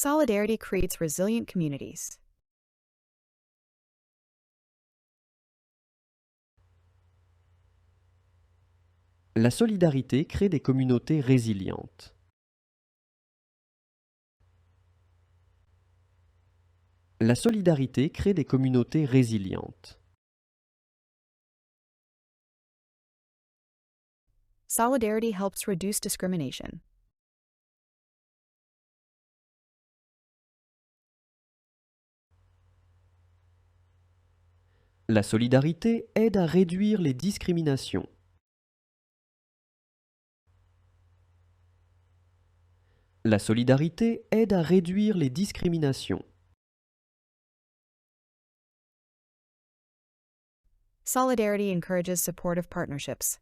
Solidarity creates resilient communities. La solidarité crée des communautés résilientes. La solidarité crée des communautés résilientes. Solidarity helps reduce discrimination. La solidarité aide à réduire les discriminations. La solidarité aide à réduire les discriminations. Solidarity encourages supportive partnerships.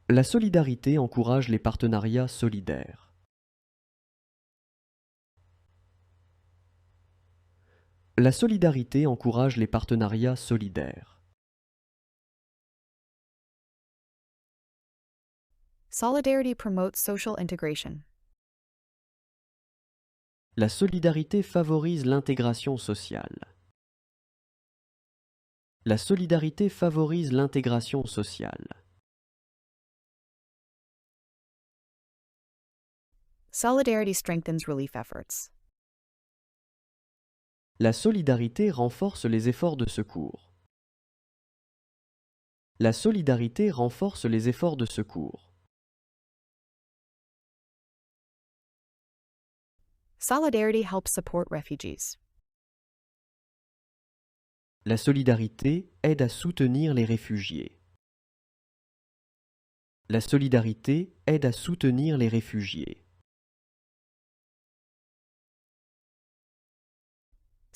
La solidarité encourage les partenariats solidaires. La solidarité encourage les partenariats solidaires. Solidarity promotes social integration. La solidarité favorise l'intégration sociale. La solidarité favorise l'intégration sociale. Solidarity strengthens relief efforts. La solidarité renforce les efforts de secours. La solidarité renforce les efforts de secours. Solidarity helps support refugees. La solidarité aide à soutenir les réfugiés. La solidarité aide à soutenir les réfugiés.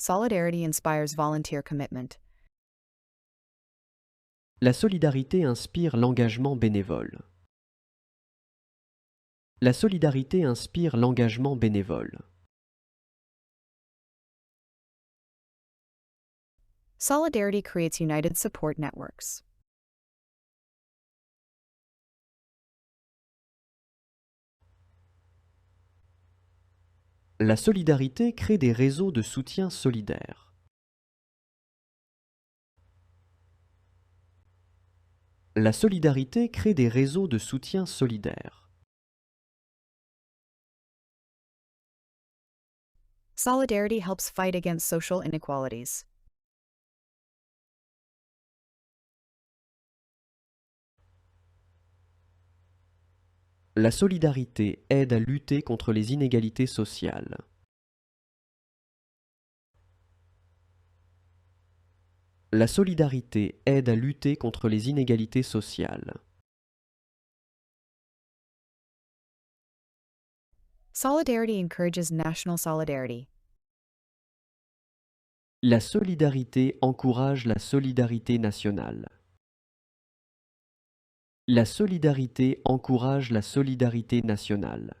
Solidarity inspires volunteer commitment. La solidarité inspire l'engagement bénévole. La solidarité inspire l'engagement bénévole. Solidarity creates united support networks. La solidarité crée des réseaux de soutien solidaire. La solidarité crée des réseaux de soutien solidaire. Solidarity helps fight against social inequalities. La solidarité aide à lutter contre les inégalités sociales. La solidarité aide à lutter contre les inégalités sociales. Solidarity encourages national solidarity. La solidarité encourage la solidarité nationale. La solidarité encourage la solidarité nationale.